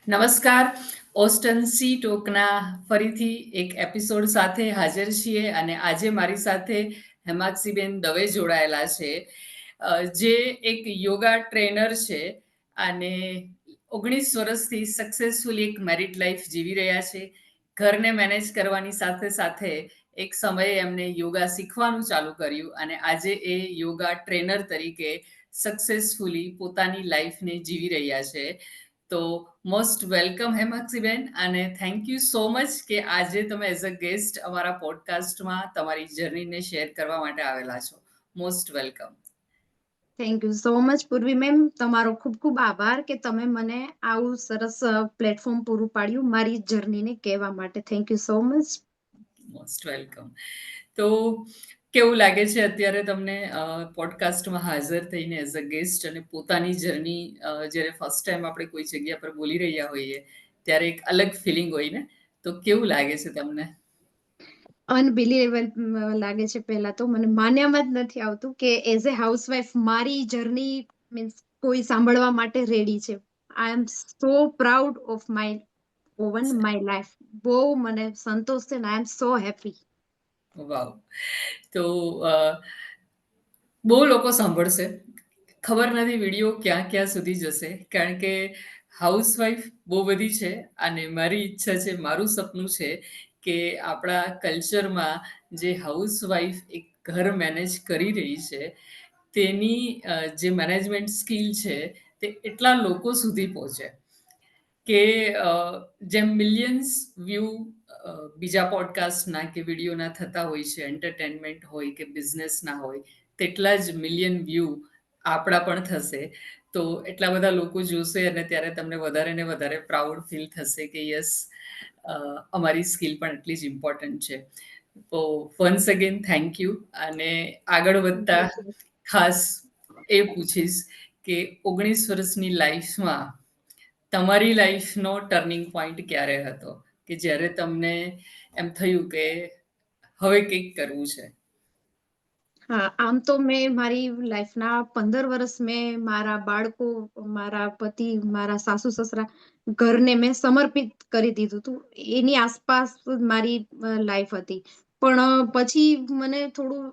નમસ્કાર. ઓસ્ટન સી ટોકના ફરીથી એક એપિસોડ સાથે હાજર છીએ અને આજે મારી સાથે હેમાક્ષીબેન દવે જોડાયેલા છે, જે એક યોગા ટ્રેનર છે અને 19 વર્ષથી સક્સેસફુલી એક મેરિડ લાઈફ જીવી રહ્યા છે. ઘરને મેનેજ કરવાની સાથે સાથે એક સમયે એમને યોગા શીખવાનું ચાલુ કર્યું અને આજે એ યોગા ટ્રેનર તરીકે સક્સેસફુલી પોતાની લાઈફને જીવી રહ્યા છે. તો મોસ્ટ વેલકમ હેમાક્ષીબેન, અને થેન્ક યુ સો મચ કે આજે તમે એઝ અ ગેસ્ટ અમારા પોડકાસ્ટમાં તમારી જર્નીને શેર કરવા માટે આવેલા છો. Most welcome. Thank you so much પૂર્વી મેમ. તમારો ખૂબ ખૂબ આભાર કે તમે મને આવું સરસ પ્લેટફોર્મ પૂરું પાડ્યું મારી જર્નીને કહેવા માટે. Thank you so much. Most welcome. તો કેવું લાગે છે અત્યારે તમને પોડકાસ્ટમાં હાજર થઈને એઝ અ ગેસ્ટ અને પોતાની જર્ની જ્યારે ફર્સ્ટ ટાઈમ આપણે કોઈ જગ્યા પર બોલી રહ્યા હોઈએ ત્યારે એક અલગ ફિલિંગ હોય ને, તો કેવું લાગે છે તમને? અનબિલીવેબલ લાગે છે. પહેલા તો મને માન્યામાં જ નથી આવતું કે એઝ એ હાઉસવાઈફ મારી જર્ની મીન્સ કોઈ સાંભળવા માટે રેડી છે. I am so proud of my own my life. બહુ મને સંતોષ છે ને આઈ એમ સો હેપી. વાવ. તો બહુ લોકો સાંભળશે, ખબર નથી વિડીયો ક્યાં ક્યાં સુધી જશે, કારણ કે હાઉસવાઈફ બહુ બધી છે અને મારી ઈચ્છા છે, મારું સપનું છે કે આપણા કલ્ચરમાં જે હાઉસવાઈફ એક ઘર મેનેજ કરી રહી છે તેની જે મેનેજમેન્ટ સ્કિલ છે તે એટલા લોકો સુધી પહોંચે કે જેમ મિલિયન્સ વ્યૂ બીજા પોડકાસ્ટના કે વિડીયોના થતા હોય છે, એન્ટરટેનમેન્ટ હોય કે બિઝનેસના હોય, તેટલા જ મિલિયન વ્યૂ આપણા પણ થશે. તો એટલા બધા લોકો જોશે અને ત્યારે તમને વધારે ને વધારે પ્રાઉડ ફીલ થશે કે યસ, અમારી સ્કિલ પણ એટલી જ ઇમ્પોર્ટન્ટ છે. તો વન્સ અગેન થેન્ક યુ. અને આગળ વધતા ખાસ એ પૂછીશ કે 19 વર્ષની લાઈફમાં તમારી લાઈફનો ટર્નિંગ પોઈન્ટ ક્યારે હતો કે જ્યારે તમને એમ થયું કે હવે કંઈક કરવું છે? હા, આમ તો મેં મારી લાઈફના 15 વર્ષ મેં મારા બાળકો, મારા પતિ, મારા સાસુ સસરા, ઘરને મેં સમર્પિત કરી દીધું હતું. એની આસપાસ મારી લાઈફ હતી. પણ પછી મને થોડું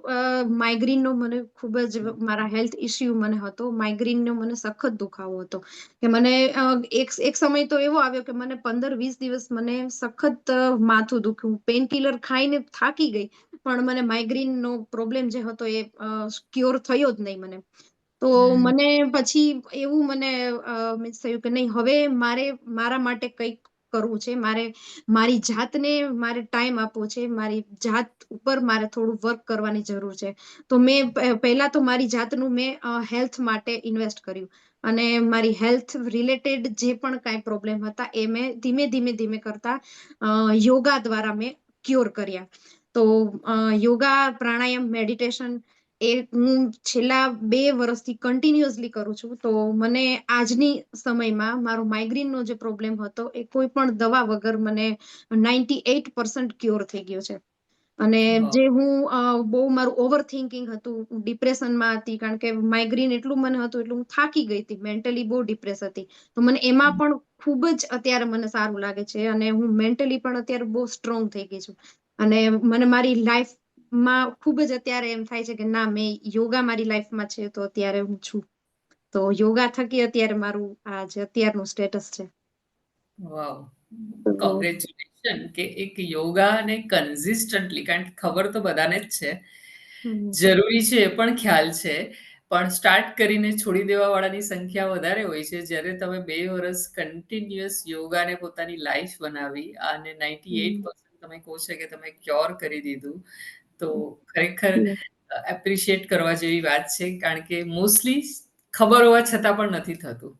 માઇગ્રેનનો મને ખૂબ જ મારા હેલ્થ ઇસ્યુ મને હતો. માઇગ્રેનનો મને સખત દુખાવો હતો કે મને એક સમય તો એવો આવ્યો કે મને 15-20 દિવસ મને સખત માથું દુખ્યું. પેન કિલર ખાઈને થાકી ગઈ, પણ મને માઇગ્રેનનો પ્રોબ્લેમ જે હતો એ ક્યોર થયો જ નહીં મને. તો હમ. મને પછી એવું મને મીન્સ થયું કે નહીં, હવે મારે મારા માટે કંઈક કરવું છે. મારી જાતને મારે ટાઈમ આપવો છે. મારી જાત ઉપર મારે થોડું વર્ક કરવાની જરૂર છે. તો મેં પહેલા તો મારી જાતનું મેં હેલ્થ માટે ઇન્વેસ્ટ કર્યું અને મારી હેલ્થ રિલેટેડ જે પણ કાંઈ પ્રોબ્લેમ હતા એ મેં ધીમે ધીમે ધીમે કરતા યોગા દ્વારા મેં ક્યોર કર્યા. તો યોગા, પ્રાણાયામ, મેડિટેશન એ હું છેલ્લા 2 વર્ષથી કન્ટિન્યુઅસલી કરું છું. તો મને આજની સમયમાં મારો માઇગ્રેનનો જે પ્રોબ્લેમ હતો એ કોઈ પણ દવા વગર મને 98% ક્યોર થઈ ગયો છે. અને વાહ. જે હું બહુ મારું ઓવર થિંકિંગ હતું, ડિપ્રેશનમાં હતી, કારણ કે માઇગ્રેન એટલું મને હતું એટલે હું થાકી ગઈ હતી, મેન્ટલી બહુ ડિપ્રેસ હતી. તો મને એમાં પણ ખૂબ જ અત્યારે મને સારું લાગે છે અને હું મેન્ટલી પણ અત્યારે બહુ સ્ટ્રોંગ થઈ ગઈ છું. અને મને મારી લાઈફમાં ખૂબ જ અત્યારે એમ થાય છે કે ના, મેં યોગા મારી લાઈફમાં છે તો અત્યારે હું છું. તો યોગા થકી અત્યારે મારું આ જે અત્યારનું સ્ટેટસ છે. વાવ. તો કોંગ્રેચ્યુલેશન કે એક યોગાને કન્સિસ્ટન્ટલી, કારણ કે ખબર તો બધાને જ છે, હમ, જરૂરી છે એ પણ ખ્યાલ છે, પણ સ્ટાર્ટ કરીને છોડી દેવા વાળાની સંખ્યા વધારે હોય છે. જ્યારે તમે 2 વર્ષ કન્ટિન્યુઅસ યોગાને પોતાની લાઈફ બનાવી અને 98% તમે કહો છો કે તમે ક્યોર કરી દીધું, તો ખરેખર હમ. એપ્રિશિએટ કરવા જેવી વાત છે, કારણ કે મોસ્ટલી ખબર હોવા છતાં પણ નથી થતું.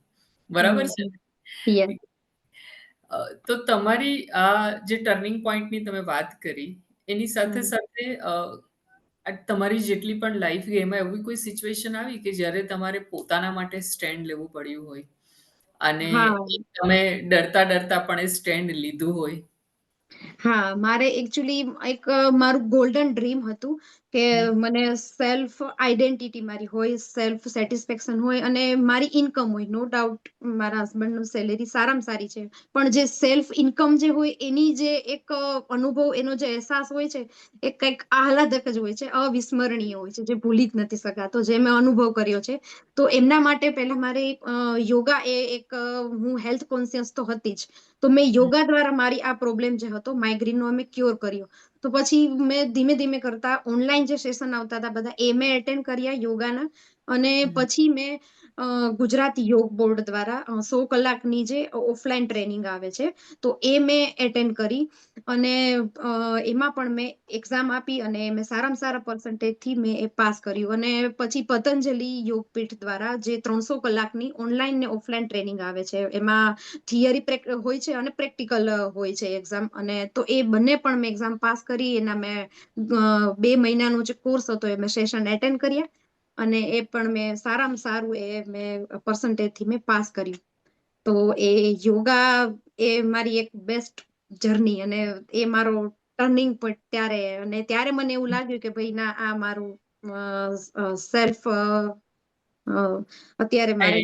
બરાબર છે હમ. ને? તો તમારી આ જે ટર્નિંગ પોઈન્ટની તમે વાત કરી, એની સાથે હમ. સાથે તમારી જેટલી પણ લાઈફ ગઈ એમાં એવી કોઈ સિચ્યુએશન આવી કે જ્યારે તમારે પોતાના માટે સ્ટેન્ડ લેવું પડ્યું હોય અને હા. તમે ડરતા ડરતા પણ એ સ્ટેન્ડ લીધું હોય? હા, મારે એકચ્યુઅલી એક મારું ગોલ્ડન ડ્રીમ હતું કે હમ, મને સેલ્ફ આઈડેન્ટિટી મારી હોય, સેલ્ફ સેટિસ્ફેક્શન હોય અને મારી ઇન્કમ હોય. નો ડાઉટ મારા હસબન્ડનું સેલેરી સારામાં સારી છે, પણ જે સેલ્ફ ઇન્કમ જે હોય એની જે એક અનુભવ, એનો જે અહેસાસ હોય છે એ કંઈક આહલાદક જ હોય છે, અવિસ્મરણીય હોય છે, જે ભૂલી જ નથી શકાતો, જે મેં અનુભવ કર્યો છે. તો એમના માટે પહેલા મારે યોગા એ એક હું હેલ્થ કોન્શિયસ તો હતી જ, તો મેં હમ, યોગા દ્વારા મારી આ પ્રોબ્લેમ જે હતો માઇગ્રેનનો અમે ક્યોર કર્યો. તો પછી મેં ધીમે ધીમે કરતા ઓનલાઈન જે સેશન આવતા હતા બધા એ મેં એટેન્ડ કર્યા યોગાના. અને હમ. પછી મેં ગુજરાત યોગ બોર્ડ દ્વારા 100 કલાકની જે ઓફલાઈન ટ્રેનિંગ આવે છે, તો એ મેં એટેન્ડ કરી. અને એમાં પણ મેં એક્ઝામ આપી અને મેં સારામાં સારા પર્સન્ટેજથી મેં એ પાસ કર્યું. અને પછી પતંજલિ યોગપીઠ દ્વારા જે 300 કલાકની ઓનલાઈન ને ઓફલાઈન ટ્રેનિંગ આવે છે, એમાં થિયરી હોય છે અને પ્રેક્ટિકલ હોય છે એક્ઝામ. અને તો એ બંને પણ મેં એક્ઝામ પાસ કરી. એના મેં 2 મહિનાનો જે કોર્સ હતો એ મેં સેશન એટેન્ડ કર્યા અને એ પણ મેં સારામાં સારું એ મેં પર્સન્ટેજથી મેં પાસ કર્યું. તો એ યોગા એ મારી એક બેસ્ટ જર્ની અને એ મારો ટર્નિંગ પોઈન્ટ ત્યારે. અને ત્યારે મને એવું લાગ્યું કે ભાઈ ના, આ મારું સેલ્ફ અત્યારે મારે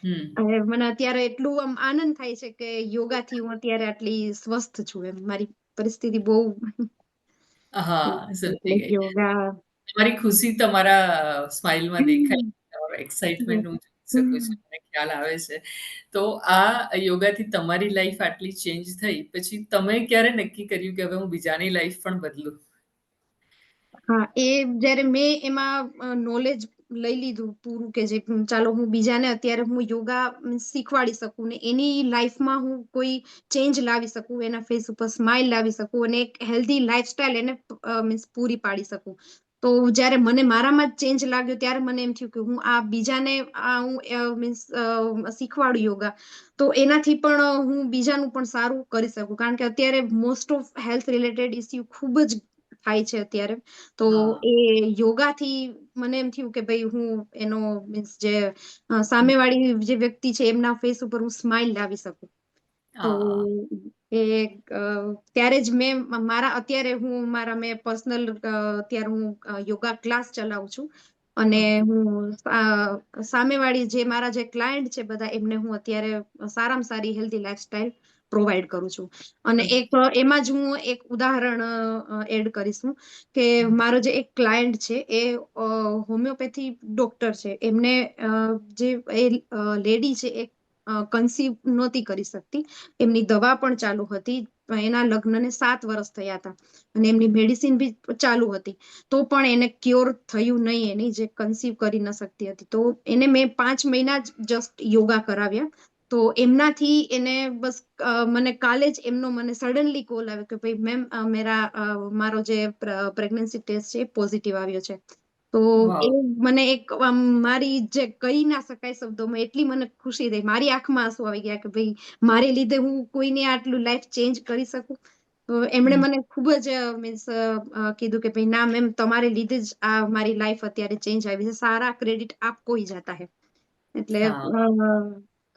હમ. મને અત્યારે એટલું આમ આનંદ થાય છે કે યોગાથી હું અત્યારે આટલી સ્વસ્થ છું. એમ મારી પરિસ્થિતિ બહુ હા, સમજી એટલે ગઈ. યોગા. તમારી ખુશી તમારા સ્માઈલમાં દેખાય હમ, છે. તમારો એક્સાઇટમેન્ટ હું જોઈ શકું હમ. છું. મને ખ્યાલ આવે છે. તો આ યોગાથી તમારી લાઈફ આટલી ચેન્જ થઈ, પછી તમે ક્યારે નક્કી કર્યું કે હવે હું બીજાની લાઈફ પણ બદલું? હા, એ જયારે મેં એમાં નોલેજ લઈ લીધું પૂરું કે જે ચાલો હું બીજાને અત્યારે હું યોગા શીખવાડી શકું ને એની લાઈફમાં હું કોઈ ચેન્જ લાવી શકું, એના ફેસ ઉપર સ્માઈલ લાવી શકું અને એક હેલ્ધી લાઈફસ્ટાઈલ એને મીન્સ પૂરી પાડી શકું. તો જયારે મને મારામાં જ ચેન્જ લાગ્યો ત્યારે મને એમ થયું કે હું આ બીજાને હું મીન્સ શીખવાડું યોગા, તો એનાથી પણ હું બીજાનું પણ સારું કરી શકું. કારણ કે અત્યારે most of health related issue ખૂબ જ થાય છે અત્યારે. તો હા. એ યોગાથી મને એમ થયું કે ભાઈ હું એનો મીન્સ જે હમ. સામેવાળી જે વ્યક્તિ છે એમના ફેસ ઉપર હું સ્માઈલ લાવી શકું. તો હા. એ ત્યારે જ મેં મારા અત્યારે હું મારા મેં પર્સનલ અત્યારે હું યોગા ક્લાસ ચલાવું છું. અને ઓકે. હું સામેવાળી જે મારા જે ક્લાયન્ટ છે બધા, એમને હું અત્યારે સારામાં સારી હેલ્ધી લાઈફસ્ટાઈલ પ્રોવાઈડ કરું છું. અને ઓકે. એક એમાં જ હું એક ઉદાહરણ એડ કરીશું કે હમ. મારો જે એક ક્લાયન્ટ છે એ હોમિયોપેથી ડોક્ટર છે. એમને જે એ લેડી છે એ કન્સીવ નહોતી કરી શકતી. એમની દવા પણ ચાલુ હતી. એના લગ્નને 7 વર્ષ થયા હતા અને એમની મેડિસિન બી ચાલુ હતી. તો પણ એને ક્યોર થયું નહીં, એની જે કન્સીવ કરી ન શકતી હતી. તો એને મેં 5 મહિના જ જસ્ટ યોગા કરાવ્યા. તો એમનાથી એને બસ મને કાલે જ એમનો મને સડનલી કોલ આવ્યો કે ભાઈ મેમ મારો જે પ્રેગ્નન્સી ટેસ્ટ છે એ પોઝિટિવ આવ્યો છે. તો એ વાવ! મને એક મારી જે કહી ના શકાય શબ્દોમાં એટલી મને ખુશી થઈ, મારી આંખમાં આંસુ આવી ગયા કે ભાઈ મારે લીધે હું કોઈને આટલું લાઈફ ચેન્જ કરી શકું. તો એમણે હમ. મને ખૂબ જ મીન્સ કીધું કે ભાઈ ના મેમ, તમારે લીધે જ આ મારી લાઈફ અત્યારે ચેન્જ આવી છે. સારા ક્રેડિટ આપકો હી જાતા હૈ. એટલે હા.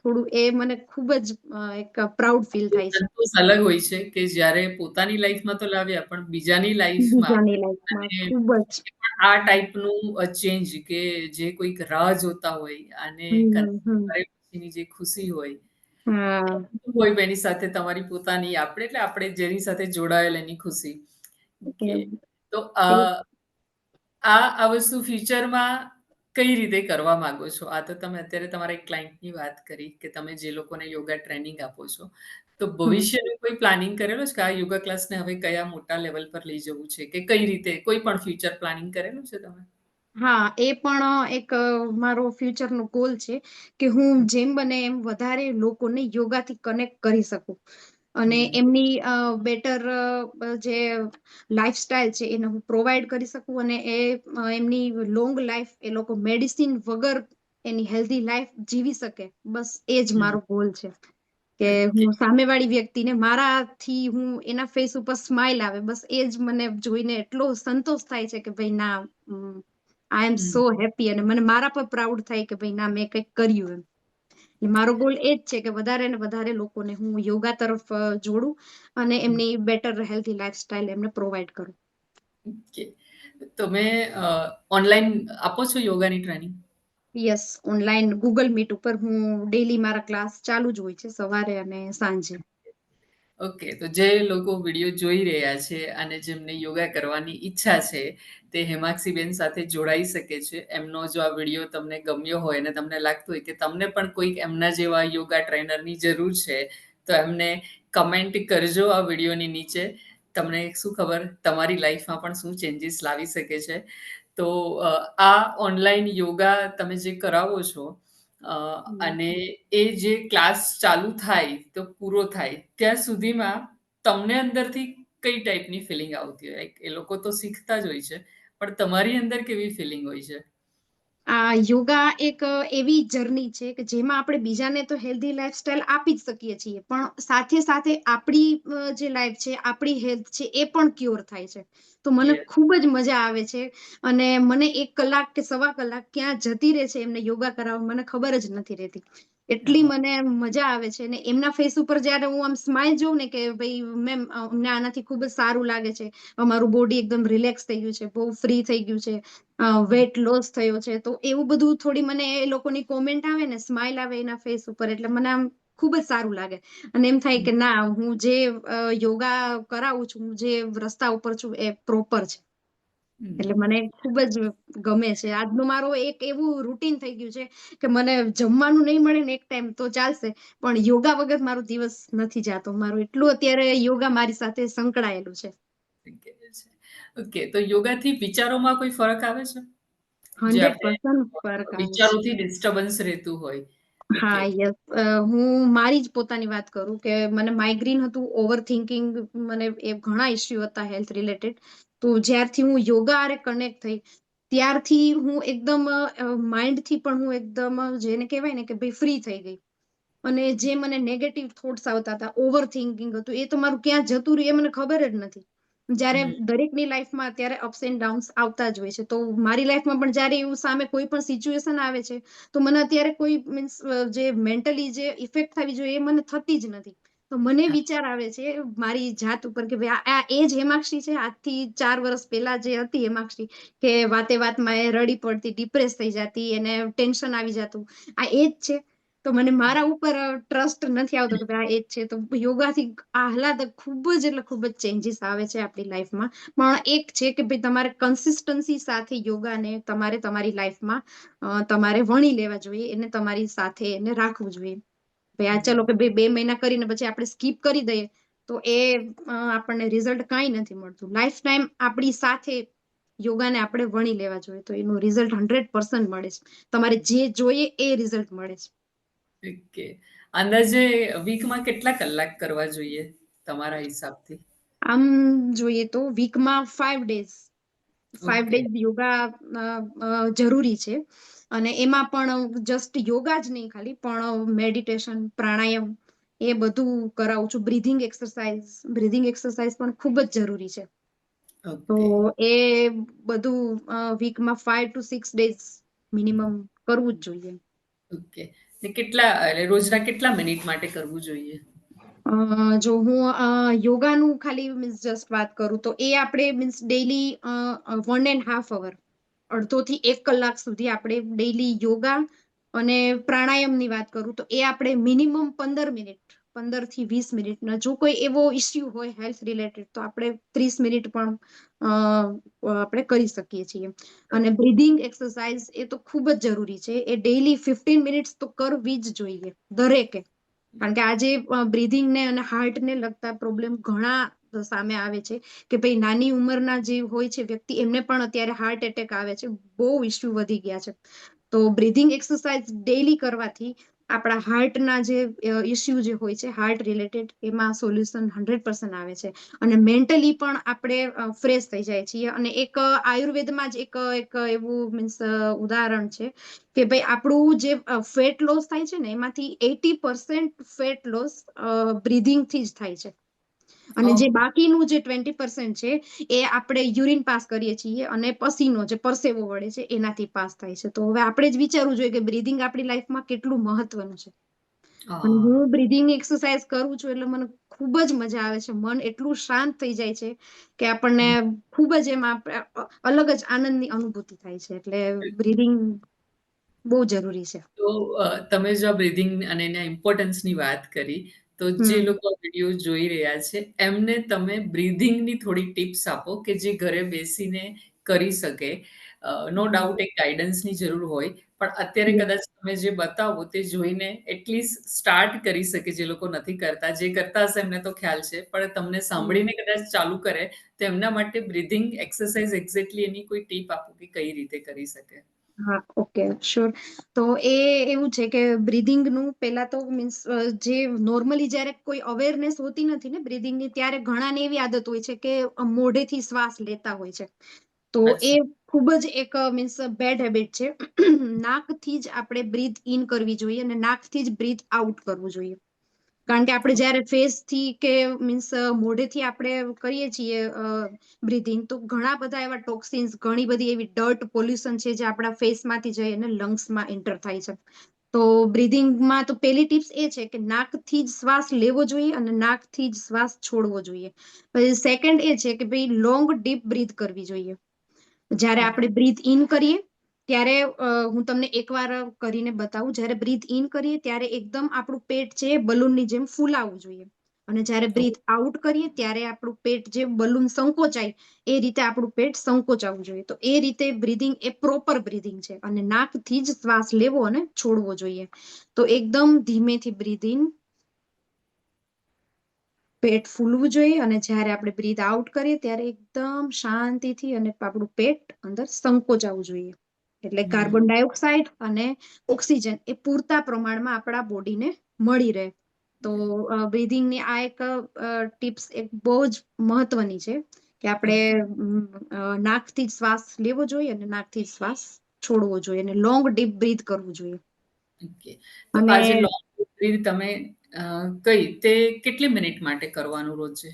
થોડું એ મને ખૂબ જ એક પ્રાઉડ ફીલ એ થાય છે સંતોષ અલગ હોય છે કે જ્યારે પોતાની લાઈફમાં તો લાવ્યા, પણ બીજાની લાઈફમાં બીજાની લાઈફમાં અને ખૂબ જ. આ ટાઈપનું ચેન્જ કે જે કોઈક રાહ જોતા હોય અને હમ. કરે પછીની જે ખુશી હોય, હા. હોય એની સાથે તમારી પોતાની આપણે જેની સાથે જોડાયેલ એની ખુશી. કે કે તો એ આ વસ્તુ ફ્યુચરમાં કઈ રીતે કરવા માંગો છો? આ તો તમે અત્યારે તમારા એક ક્લાયન્ટની વાત કરી કે તમે જે લોકોને યોગા ટ્રેનિંગ આપો છો. તો હમ. ભવિષ્યનું કોઈ પ્લાનિંગ કરેલું છે કે આ યોગા ક્લાસને હવે કયા મોટા લેવલ પર લઈ જવું છે? કે કઈ રીતે કોઈ પણ ફ્યુચર પ્લાનિંગ કરેલું છે તમે? હા, એ પણ એક મારો ફ્યુચરનો ગોલ છે કે હું જેમ બને એમ વધારે લોકોને યોગાથી કનેક્ટ કરી શકું અને હમ. એમની બેટર જે લાઈફસ્ટાઈલ છે એને હું પ્રોવાઈડ કરી શકું અને એમની લોંગ લાઈફ એ લોકો મેડિસિન વગર એની હેલ્ધી લાઈફ જીવી શકે. બસ એ જ હમ. મારો ગોલ છે કે ઓકે. હું સામેવાળી વ્યક્તિને મારાથી હું એના ફેસ ઉપર સ્માઈલ આવે, બસ એ જ મને જોઈને એટલો સંતોષ થાય છે કે ભાઈ ના, આઈ એમ હમ. સો હેપી અને મને મારા પર પ્રાઉડ થાય કે ભાઈ ના, મેં કંઈક કર્યું એમ. એટલે મારો ગોલ એ જ છે કે વધારે ને વધારે લોકોને હું યોગા તરફ જોડું અને એમની બેટર હેલ્ધી લાઈફસ્ટાઈલ એમને પ્રોવાઈડ કરું. ઓકે. તમે ઓનલાઈન આપો છો યોગાની training? Yes, online Google Meet ઉપર હું ડેલી મારા ક્લાસ ચાલુ જ હોય છે સવારે અને સાંજે. ઓકે, તો જે લોકો વિડીયો જોઈ રહ્યા છે અને જેમને યોગા કરવાની ઈચ્છા છે, તે હેમાક્ષીબેન સાથે જોડાઈ શકે છે. એમનો જો આ વિડીયો તમને ગમ્યો હોય અને તમને લાગતું હોય કે તમને પણ કોઈક એમના જેવા યોગા ટ્રેનરની જરૂર છે, તો એમને કમેન્ટ કરજો આ વિડીયોની નીચે. તમને શું ખબર તમારી લાઈફમાં પણ શું ચેન્જીસ લાવી શકે છે. તો આ ઓનલાઈન યોગા તમે જે કરાવો છો, અને એ જે ક્લાસ ચાલુ થાય તો પૂરો થાય ત્યાં સુધીમાં તમને અંદરથી કઈ ટાઈપની ફિલિંગ આવતી હોય? એ લોકો તો શીખતા જ હોય છે, પણ તમારી અંદર કેવી ફિલિંગ હોય છે? આ યોગા એક એવી જર્ની છે કે જેમાં આપણે બીજાને તો હેલ્ધી લાઈફસ્ટાઈલ આપી જ શકીએ છીએ, પણ સાથે સાથે આપણી જે લાઈફ છે, આપણી હેલ્થ છે, એ પણ ક્યોર થાય છે. તો મને યસ. ખૂબ જ મજા આવે છે. અને મને 1 કલાક કે સવા કલાક ક્યાં જતી રહે છે એમને યોગા કરાવવા મને ખબર જ નથી રહેતી. એટલી હા. મને મજા આવે છે ને એમના ફેસ ઉપર જયારે હું આમ સ્માઈલ જોઉં ને કે ભાઈ મેમ અમને આનાથી ખૂબ જ સારું લાગે છે, અમારું બોડી એકદમ રિલેક્સ થઈ ગયું છે, બહુ ફ્રી થઈ ગયું છે, વેટ લોસ થયો છે, તો એવું બધું થોડી મને એ લોકોની કોમેન્ટ આવે ને, સ્માઈલ આવે એના ફેસ ઉપર, એટલે મને આમ ખૂબ જ સારું લાગે. અને એમ થાય કે ના, હું જે યોગા કરાવું છું, હું જે રસ્તા ઉપર છું એ પ્રોપર છે. એટલે હમ. મને ખૂબ જ ગમે છે. આજનું મારું એક એવું રૂટીન થઈ ગયું છે કે મને જમવાનું નહીં મળે ને એક ટાઈમ તો ચાલશે, પણ યોગા વગર મારો દિવસ નથી જાતો. મારું એટલું અત્યારે યોગા મારી સાથે સંકળાયેલું છે. ઓકે છે. ઓકે, તો યોગાથી વિચારોમાં કોઈ ફરક આવે છે? જે આપણે 100% ફરક આવે છે. વિચારોથી ડિસ્ટર્બન્સ રહેતું હોય. ઓકે. હા, યસ. હું મારી જ પોતાની વાત કરું કે મને માઇગ્રેન હતું, ઓવર થિંકિંગ, મને એ ઘણા ઇશ્યુ હતા હેલ્થ રિલેટેડ. તો જ્યારથી હું યોગા હારે કનેક્ટ થઈ, ત્યારથી હું એકદમ માઇન્ડથી પણ હું એકદમ જેને કહેવાય ને કે ભાઈ ફ્રી થઈ ગઈ. અને જે મને નેગેટિવ થોટ્સ આવતા હતા, ઓવર થિંકિંગ હતું, એ તો મારું ક્યાં જતું રહ્યું એ મને ખબર જ નથી. જ્યારે હમ. દરેકની લાઈફમાં અત્યારે અપ્સ એન્ડ ડાઉન્સ આવતા જ હોય છે. તો મારી લાઈફમાં પણ જ્યારે એવું સામે કોઈ પણ સિચ્યુએશન આવે છે, તો મને અત્યારે કોઈ મીન્સ જે મેન્ટલી જે ઇફેક્ટ થવી જોઈએ એ મને થતી જ નથી. તો મને હા. વિચાર આવે છે મારી જાત ઉપર કે ભાઈ આ એ જ હેમાક્ષી છે, આજથી 4 વર્ષ પહેલા જે હતી હેમાક્ષી, કે વાતે વાતમાં એ રડી પડતી, ડિપ્રેસ થઈ જતી, એને ટેન્શન આવી જતું, આ એ જ છે. તો મને મારા ઉપર ટ્રસ્ટ નથી આવતો કે ભાઈ આ એ જ છે. તો યોગાથી આહલાદક ખૂબ જ એટલે ખૂબ જ ચેન્જીસ આવે છે આપણી લાઈફમાં. પણ એક છે કે ભાઈ તમારે કન્સિસ્ટન્સી સાથે યોગાને તમારે તમારી લાઈફમાં તમારે વણી લેવા જોઈએ, એને તમારી સાથે એને રાખવું જોઈએ. ભાઈ આ ચલો કે ભાઈ 2 મહિના કરીને પછી આપણે સ્કીપ કરી દઈએ તો એ આપણને રિઝલ્ટ કાંઈ નથી મળતું. લાઈફ ટાઈમ આપણી સાથે યોગાને આપણે વણી લેવા જોઈએ, તો એનું રિઝલ્ટ 100% મળે છે. તમારે જે જોઈએ એ રિઝલ્ટ મળે છે. ઓકે. અંદાજે વીકમાં કેટલા કલાક કરવા જોઈએ તમારા હિસાબથી? આમ જોઈએ તો વીકમાં 5 days, five okay. Days yoga જરૂરી છે. અને એમાં પણ જસ્ટ યોગા જ નહીં ખાલી, પણ મેડિટેશન, પ્રાણાયામ એ બધું કરાવું છું. બ્રીધિંગ એક્સરસાઇઝ પણ ખૂબ જ જરૂરી છે. તો ઓકે. એ બધું વીકમાં 5 to 6 ડેઝ મિનિમમ કરવું જ જોઈએ. ઓકે. ને કેટલા, એટલે રોજના કેટલા મિનિટ માટે કરવું જોઈએ? જો હું યોગાનું ખાલી મીન્સ જસ્ટ વાત કરું તો એ આપણે મીન્સ ડેઈલી 1.5 અવર, અડધો થી 1 કલાક સુધી આપણે ડેઈલી યોગા અને પ્રાણાયામની વાત કરું તો એ આપણે મિનિમમ 15 મિનિટ, 15 થી 20 મિનિટ. જો કોઈ એવો ઇસ્યુ હોય હેલ્થ રિલેટેડ તો આપણે 30 મિનિટ પણ આપણે કરી શકીએ છીએ. અને બ્રીધિંગ એક્સરસાઇઝ એ તો ખૂબ જ જરૂરી છે. એ ડેઈલી 15 મિનિટ્સ તો કરવી જ જોઈએ દરેકે. કારણ કે આજે બ્રીધિંગને અને હાર્ટને લગતા પ્રોબ્લેમ ઘણા સામે આવે છે કે ભાઈ નાની ઉંમરના જે હોય છે વ્યક્તિ, એમને પણ અત્યારે હાર્ટ એટેક આવે છે. બહુ ઇસ્યુ વધી ગયા છે. તો બ્રીધિંગ એક્સરસાઇઝ ડેઈલી કરવાથી આપણા હાર્ટના જે ઇસ્યુ જે હોય છે હાર્ટ રિલેટેડ, એમાં સોલ્યુશન 100% આવે છે. અને મેન્ટલી પણ આપણે ફ્રેશ થઈ જાય છીએ. અને એક આયુર્વેદમાં જ એક એવું મીન્સ ઉદાહરણ છે કે ભાઈ આપણું જે ફેટ લોસ થાય છે ને, એમાંથી 80% ફેટ લોસ બ્રીધિંગ થી જ થાય છે. અને જે ઓહ! બાકીનું જે 20% છે એ આપણે યુરિન પાસ કરીએ છીએ અને પસીનો જે પરસેવો વળે છે એનાથી પાસ થાય છે. તો હવે આપણે જ વિચારવું જોઈએ કે બ્રીધિંગ આપણી લાઈફમાં કેટલું મહત્વનું છે. અને હા. હું બ્રીધિંગની એક્સરસાઇઝ કરું છું એટલે મને ખૂબ જ મજા આવે છે. મન એટલું શાંત થઈ જાય છે કે આપણને ખૂબ જ એમાં અલગ જ આનંદની અનુભૂતિ થાય છે. એટલે બ્રીધિંગ બહુ જરૂરી છે. તો તમે જો આ બ્રીથિંગ અને એના ઇમ્પોર્ટન્સની વાત કરી, તો જે હમ લોકો આ વિડીયો જોઈ રહ્યા છે, એમને તમે બ્રીથિંગની થોડી ટિપ્સ આપો કે જે ઘરે બેસીને કરી શકે. નો હમ ડાઉટ એક ગાઈડન્સની જરૂર હોય, પણ અત્યારે યસ. કદાચ તમે જે બતાવો તે જોઈને એટલીસ્ટ સ્ટાર્ટ કરી શકે જે લોકો નથી કરતા. જે કરતા હશે એમને તો ખ્યાલ છે, પણ તમને સાંભળીને કદાચ ચાલુ કરે, તો એમના માટે બ્રીથિંગ એક્સરસાઇઝ એક્ઝેક્ટલી એની કોઈ ટીપ આપો કે કઈ રીતે કરી શકે? હા, ઓકે, શ્યોર. તો એવું છે કે બ્રીધિંગનું પહેલા તો મીન્સ જે નોર્મલી જ્યારે કોઈ અવેરનેસ હોતી નથી ને બ્રીધિંગની, ત્યારે ઘણાને એવી આદત હોય છે કે મોઢેથી શ્વાસ લેતા હોય છે. તો એ અચ્છા. ખૂબ જ એક મીન્સ બેડ હેબિટ છે. નાકથી જ આપણે બ્રીથ ઇન કરવી જોઈએ અને નાકથી જ બ્રીથ આઉટ કરવું જોઈએ. કારણ કે આપણે જ્યારે ફેસથી કે મીન્સ મોઢેથી આપણે કરીએ છીએ બ્રીધિંગ, તો ઘણા બધા એવા ટોક્સિન્સ, ઘણી બધી એવી ડર્ટ, પોલ્યુશન છે જે આપણા ફેસમાંથી જઈ અને લંગ્સમાં એન્ટર થાય છે. તો બ્રીધિંગમાં તો પહેલી ટિપ્સ એ છે કે નાકથી જ શ્વાસ લેવો જોઈએ અને નાકથી જ શ્વાસ છોડવો જોઈએ. પછી સેકન્ડ એ છે કે ભાઈ લોંગ ડીપ બ્રીથ કરવી જોઈએ. જ્યારે ઓકે. આપણે બ્રીથ ઇન કરીએ ત્યારે હું તમને એકવાર કરીને બતાવું. જ્યારે બ્રીથ ઇન કરીએ ત્યારે એકદમ આપણું પેટ છે એ બલૂનની જેમ ફૂલાવવું જોઈએ. અને જ્યારે બ્રીથ આઉટ કરીએ ત્યારે આપણું પેટ જે બલૂન સંકોચાય એ રીતે આપણું પેટ સંકોચાવવું જોઈએ. તો એ રીતે બ્રીધિંગ એ પ્રોપર બ્રીધિંગ છે. અને નાકથી જ શ્વાસ લેવો અને છોડવો જોઈએ. તો એકદમ ધીમેથી બ્રીથ ઇન, પેટ ફૂલવું જોઈએ, અને જ્યારે આપણે બ્રીથ આઉટ કરીએ ત્યારે એકદમ શાંતિથી અને આપણું પેટ અંદર સંકોચાવવું જોઈએ. એટલે હમ. કાર્બન ડાયોક્સાઇડ અને ઓક્સિજન એ પૂરતા પ્રમાણમાં આપણા બોડીને મળી રહે. તો બ્રીધિંગની આ એક ટિપ્સ એક બહુ જ મહત્વની છે કે આપણે ઓકે. નાકથી જ શ્વાસ લેવો જોઈએ અને નાકથી જ શ્વાસ છોડવો જોઈએ અને લોંગ ડીપ બ્રીથ કરવું જોઈએ. ઓકે. તો અને આ જે લોંગ બ્રીથ તમે કહી, તે કેટલી મિનિટ માટે કરવાનું રોજે?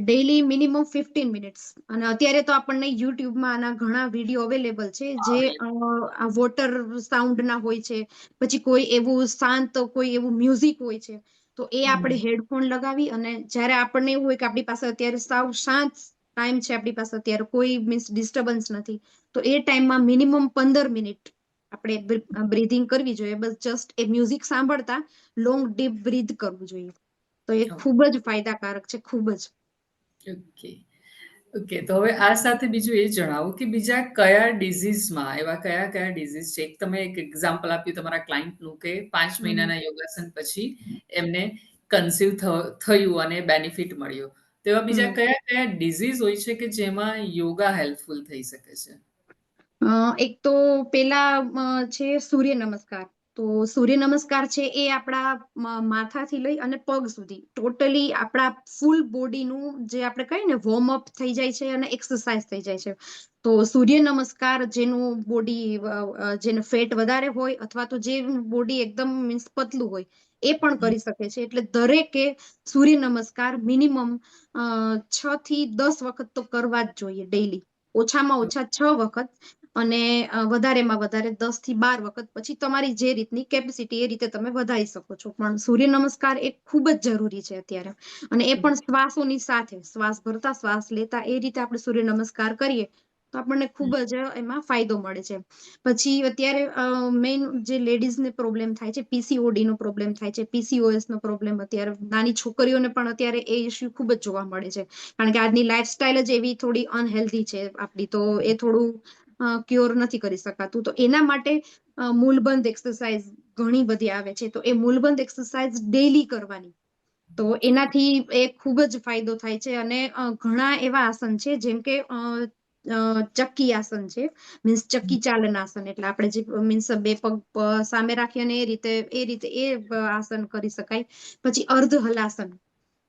Daily minimum 15 minutes. અને અત્યારે તો આપણને યુટ્યુબમાં આના ઘણા વિડીયો અવેલેબલ છે હા, જે બિલકુલ. આ વોટર સાઉન્ડના હોય છે. પછી કોઈ એવું શાંત કોઈ એવું મ્યુઝિક હોય છે. તો એ આપણે હમ. હેડફોન લગાવી અને જ્યારે આપણને એવું હોય કે આપણી પાસે અત્યારે સાવ શાંત ટાઈમ છે, આપણી પાસે અત્યારે કોઈ મીન્સ ડિસ્ટર્બન્સ નથી, તો એ ટાઈમમાં મિનિમમ 15 મિનિટ આપણે બ્રીધિંગ કરવી જોઈએ. બસ જસ્ટ એ મ્યુઝિક સાંભળતા લોંગ ડીપ બ્રીથ કરવું જોઈએ. તો એ ખૂબ જ ફાયદાકારક છે, ખૂબ જ. ઓકે. ઓકે. તો હવે આ સાથે બીજું એ જણાવો કે બીજા કયા ડિઝીઝમાં, એવા કયા-કયા ડિઝીઝ છે? એક તમે એક એક્ઝામ્પલ આપ્યું તમારા ક્લાયન્ટનું કે 5 હમ મહિનાના યોગાસન પછી એમને કન્સીવ થયું અને બેનિફિટ મળ્યો. તો એવા બીજા હમ કયા-કયા ડિઝીઝ હોય છે કે જેમાં યોગા હેલ્પફુલ થઈ શકે છે? એક તો પેલા છે સૂર્ય નમસ્કાર. તો સૂર્ય નમસ્કાર છે એ આપણા માથાથી લઈ અને પગ સુધી ટોટલી આપણા ફૂલ બોડીનું જે આપણે કહીએ ને વોર્મઅપ થઈ જાય છે અને એક્સરસાઇઝ થઈ જાય છે. તો સૂર્ય નમસ્કાર જેનું બોડી જેને ફેટ વધારે હોય અથવા તો જે બોડી એકદમ મીન્સ પતલું હોય એ પણ હમ. કરી શકે છે. એટલે દરેકે સૂર્ય નમસ્કાર મિનિમમ 6 થી 10 વખત તો કરવા જ જોઈએ ડેઈલી. ઓછામાં ઓછા 6 વખત અને વધારેમાં વધારે 10 થી 12 વખત. પછી તમારી જે રીતની કેપેસિટી એ રીતે તમે વધારી શકો છો. પણ સૂર્ય નમસ્કાર એ ખૂબ જ જરૂરી છે અત્યારે. અને એ પણ શ્વાસોની સાથે, શ્વાસ ભરતા શ્વાસ લેતા એ રીતે આપણે સૂર્ય નમસ્કાર કરીએ તો આપણને ખૂબ જ એમાં ફાયદો મળે છે. પછી અત્યારે મેઇન જે લેડીઝને પ્રોબ્લેમ થાય છે, પીસીઓડી નો પ્રોબ્લેમ થાય છે, પીસીઓએસ નો પ્રોબ્લેમ અત્યારે નાની છોકરીઓને પણ અત્યારે એ ઇસ્યુ ખૂબ જ જોવા મળે છે. કારણ કે આજની લાઈફસ્ટાઈલ જ એવી થોડી અનહેલ્ધી છે આપણી, તો એ થોડું ક્યોર નથી કરી શકાતું. તો એના માટે મૂલબંધ એક્સરસાઇઝ ઘણી બધી આવે છે. તો એ મૂલબંધ એક્સરસાઇઝ ડેઈલી કરવાની. તો એનાથી એ ખૂબ જ ફાયદો થાય છે. અને ઘણા એવા આસન છે જેમ કે ચક્કી આસન છે, મીન્સ ચક્કી ચાલન આસન. એટલે આપણે જે મીન્સ બે પગ સામે રાખી અને એ રીતે એ આસન કરી શકાય. પછી અર્ધ હલાસન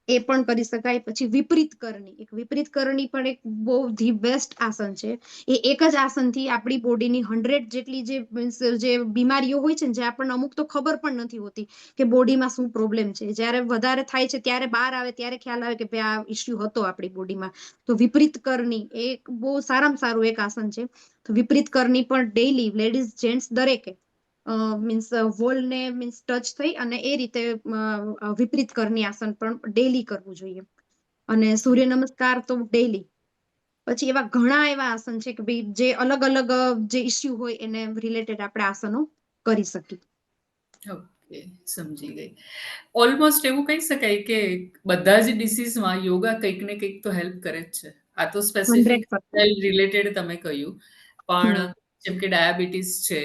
એ પણ કરી શકાય. પછી વિપરીત કરણી, એક વિપરીત કરણી પણ એક બહુ ધી બેસ્ટ આસન છે. એ એક જ આસનથી આપણી બોડીની 100 જેટલી જે મીન્સ જે બીમારીઓ હોય છે ને, જે આપણને અમુક તો ખબર પણ નથી હોતી કે બોડીમાં શું પ્રોબ્લેમ છે, જ્યારે વધારે થાય છે ત્યારે બહાર આવે ત્યારે ખ્યાલ આવે કે ભાઈ આ ઇસ્યુ હતો આપણી બોડીમાં. તો વિપરીત કરણી એ બહુ સારામાં સારું એક આસન છે. તો વિપરીત કરણી પણ ડેઈલી લેડીઝ જેન્ટ્સ દરેકે મીન્સ વોલને મીન્સ ટચ થઈ અને એ રીતે વિપરીત કરની આસન પણ ડેલી કરવું જોઈએ. અને સૂર્ય નમસ્કાર તો ડેલી. પછી એવા ઘણા એવા આસન છે કે ભાઈ જે અલગ અલગ જે ઇસ્યુ હોય એને રિલેટેડ આપણે આસનો કરી શકીએ. ઓકે, સમજી ગઈ. ઓલમોસ્ટ એવું કહી શકાય કે બધા જ ડિસીઝમાં યોગા કંઈક ને કંઈક તો હેલ્પ કરે જ છે. આ તો સ્પેસિફિક 100%. હેલ્થ રિલેટેડ તમે કહ્યું. પણ હમ. જેમ કે ડાયાબિટીસ છે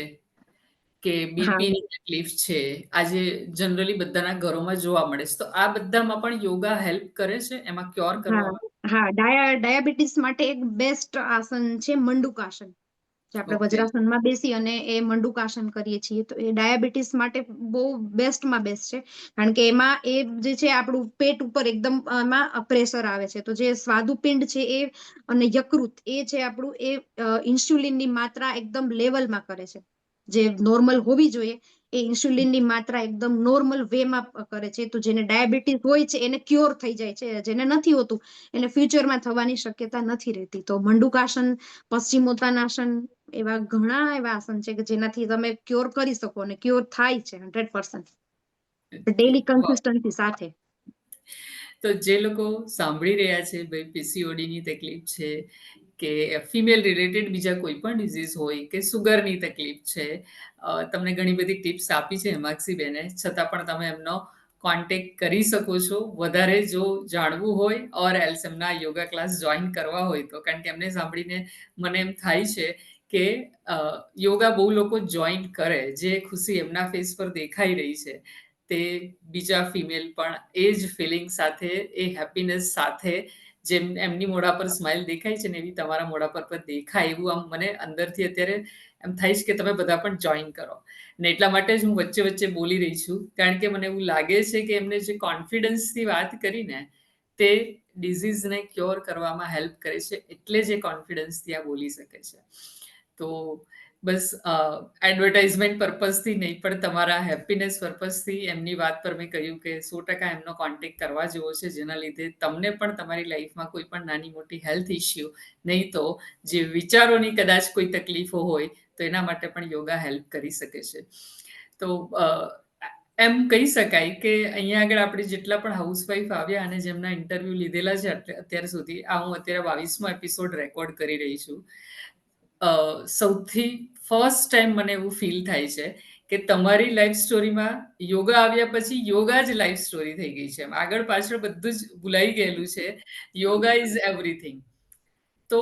કે હા. બીપીની તકલીફ છે, આજે જનરલી બધાના ઘરોમાં જોવા મળે છે. તો આ બધામાં પણ યોગા હેલ્પ કરે છે એમાં ક્યોર હા. કરવામાં? હા, ડાયાબિટીસ માટે એક બેસ્ટ આસન છે મંડુકાસન. જે આપણે ઓકે. વજ્રાસનમાં બેસી અને એ મંડુકાસન કરીએ છીએ તો એ ડાયાબિટીસ માટે બહુ બેસ્ટમાં બેસ્ટ છે. કારણ કે એમાં એ જે છે આપણું પેટ ઉપર એકદમ એમાં પ્રેશર આવે છે. તો જે સ્વાદુપિંડ છે એ અને યકૃત એ છે આપણું એ ઇન્સ્યુલિનની માત્રા એકદમ લેવલમાં કરે છે. જે નોર્મલ હોવી જોઈએ એ ઇન્સ્યુલિનની માત્રા એકદમ નોર્મલ વેમાં કરે છે. તો જેને ડાયાબિટીસ હોય છે એને ક્યોર થઈ જાય છે. જેને નથી હોતું એને ફ્યુચરમાં થવાની શક્યતા નથી રહેતી. તો મંડુકાસન, પશ્ચિમોત્તાનાસન એવા ઘણા એવા આસન છે કે જેનાથી તમે ક્યોર કરી શકો અને ક્યોર થાય છે 100%. ઓકે. ડેલી કન્સિસ્ટન્સી સાથે. તો જે લોકો સાંભળી રહ્યા છે, ભાઈ પીસીઓડીની તકલીફ છે કે ફિમેલ રિલેટેડ બીજા કોઈ પણ ડિઝીઝ હોય કે સુગરની તકલીફ છે, તમને ઘણી બધી ટિપ્સ આપી છે હેમાક્ષીબેને, છતાં પણ તમે એમનો કોન્ટેક્ટ કરી શકો છો. વધારે જો જાણવું હોય ઓર એલ્સ એમના યોગા ક્લાસ જોઈન કરવા હોય તો, કારણ કે એમને સાંભળીને મને એમ થાય છે કે યોગા બહુ લોકો જોઈન કરે, જે ખુશી એમના ફેસ પર દેખાઈ રહી છે તે બીજા ફિમેલ પણ એ જ ફિલિંગ સાથે, એ હેપીનેસ સાથે, જેમ એમની મોઢા પર સ્માઇલ દેખાય છે ને એવી તમારા મોઢા પર પણ દેખાય, એવું આમ મને અંદરથી અત્યારે એમ થાય છે કે તમે બધા પણ જોઈન કરો. ને એટલા માટે જ હું વચ્ચે વચ્ચે બોલી રહી છું, કારણ કે મને એવું લાગે છે કે એમને જે કોન્ફિડન્સથી વાત કરીને તે ડિઝીઝને ક્યોર કરવામાં હેલ્પ કરે છે, એટલે જે કોન્ફિડન્સથી આ બોલી શકે છે. તો બસ એડવર્ટાઇઝમેન્ટ પર્પઝથી નહીં પણ તમારા હેપીનેસ પર્પઝથી એમની વાત પર મેં કહ્યું કે 100% એમનો કોન્ટેક્ટ કરવા જેવો છે, જેના લીધે તમને પણ તમારી લાઈફમાં કોઈ પણ નાની મોટી હેલ્થ ઇશ્યુ, નહીં તો જે વિચારોની કદાચ કોઈ તકલીફો હોય તો એના માટે પણ યોગા હેલ્પ કરી શકે છે. તો એમ કહી શકાય કે અહીંયા આગળ આપણે જેટલા પણ હાઉસવાઈફ આવ્યા અને જેમના ઇન્ટરવ્યૂ લીધેલા છે અત્યાર સુધી, આ હું અત્યારે 22મો એપિસોડ રેકોર્ડ કરી રહી છું. સૌથી ફર્સ્ટ ટાઈમ મને એવું ફીલ થાય છે કે તમારી લાઈફ સ્ટોરીમાં યોગા આવ્યા પછી યોગા જ લાઈફ સ્ટોરી થઈ ગઈ છે. આગળ પાછળ બધું જ ભૂલાઈ ગયેલું છે. Yoga is everything. તો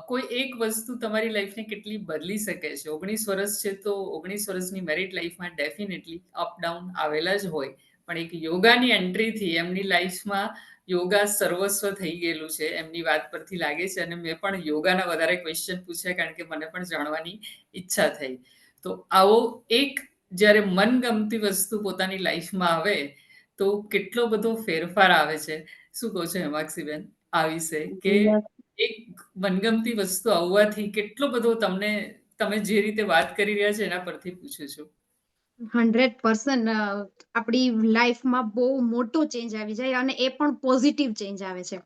કોઈ એક વસ્તુ તમારી લાઈફને કેટલી બદલી શકે છે. 19 વર્ષ છે તો 19 વર્ષની મેરિડ લાઈફમાં ડેફિનેટલી અપ ડાઉન આવેલા જ હોય, પણ એક યોગાની એન્ટ્રીથી એમની લાઈફમાં યોગા સર્વસ્વ થઈ ગયેલું છે, એમની વાત પરથી લાગે છે. અને મેં પણ યોગાના વધારે ક્વેશ્ચન પૂછ્યા, કારણ કે મને પણ જાણવાની ઈચ્છા થઈ. તો આવો એક જ્યારે મનગમતી વસ્તુ પોતાની લાઈફમાં આવે તો કેટલો બધો ફેરફાર આવે છે. શું કહો છો હેમાક્ષીબેન આ વિશે? કે એક મનગમતી વસ્તુ આવવાથી કેટલો બધો તમને, તમે જે રીતે વાત કરી રહ્યા છો એના પરથી પૂછું છું. 100% આપણી લાઈફમાં બહુ મોટો ચેન્જ આવી જાય અને એ પણ પોઝિટિવ ચેન્જ આવે છે.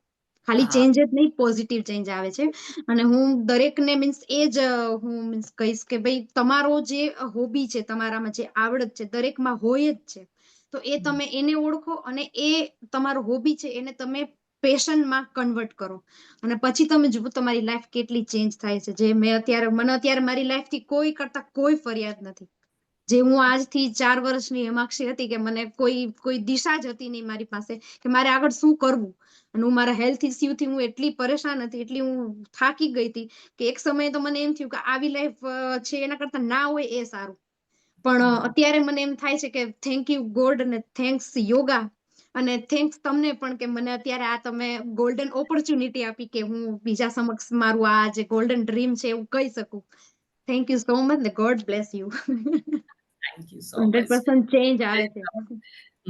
ખાલી હા. ચેન્જ જ નહીં, પોઝિટિવ ચેન્જ આવે છે. અને હું દરેકને મીન્સ એ જ હું મીન્સ કહીશ કે ભાઈ તમારો જે હોબી છે, તમારામાં જે આવડત છે દરેકમાં હોય જ છે. તો એ તમે એને ઓળખો અને એ તમારો હોબી છે એને તમે પેશનમાં કન્વર્ટ કરો. અને પછી તમે જુઓ તમારી લાઈફ કેટલી ચેન્જ થાય છે. જે મને અત્યારે મારી લાઈફથી કોઈ કરતા કોઈ ફરિયાદ નથી. જે હું આજથી 4 વર્ષની હેમાક્ષી હતી કે મને કોઈ દિશા જ હતી નહીં મારી પાસે કે મારે આગળ શું કરવું. અને હું મારા હેલ્થ ઇસ્યુથી હું એટલી પરેશાન હતી, એટલી હું થાકી ગઈ હતી કે એક સમયે તો મને એમ થયું કે આવી લાઈફ છે એના કરતા ના હોય એ સારું. પણ અત્યારે મને એમ થાય છે કે થેન્ક યુ ગોડ અને થેન્ક્સ યોગા અને થેન્ક્સ તમને પણ કે મને અત્યારે આ તમે ગોલ્ડન ઓપોર્ચ્યુનિટી આપી કે હું બીજા સમક્ષ મારું આ જે ગોલ્ડન ડ્રીમ છે એવું કહી શકું. થેન્ક યુ સો મચ ને God bless you. Thank you so much. 100% change આવે છે.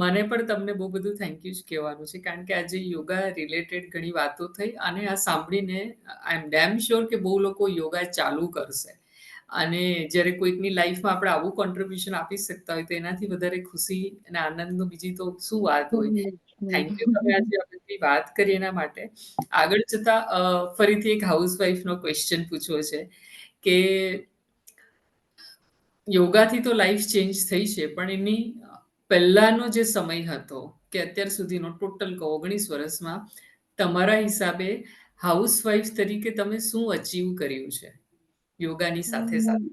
મને પણ તમને બહુ બધું થેન્ક યુ જ કહેવાનું છે, કારણ કે આજે યોગા રિલેટેડ ઘણી વાતો થઈ અને આ સાંભળીને આઈ એમ ડેમ શ્યોર કે બહુ લોકો યોગા ચાલુ કરશે. અને જ્યારે કોઈકની લાઈફમાં આપણે આવું કોન્ટ્રીબ્યુશન આપી શકતા હોય તો એનાથી વધારે ખુશી અને આનંદનું બીજી તો શું વાત હોય. થેન્ક યુ તમે આજે આ બધી વાત કરી એના માટે. આગળ જતા ફરીથી એક હાઉસવાઈફનો ક્વેશ્ચન પૂછવો છે કે યોગાથી તો લાઈફ ચેન્જ થઈ છે, પણ એની પહેલાનો જે સમય હતો કે અત્યાર સુધીનો ટોટલ કહો 19 વર્ષમાં તમારા હિસાબે હાઉસવાઈફ તરીકે તમે શું અચીવ કર્યું છે યોગાની સાથે હમ, સાથે?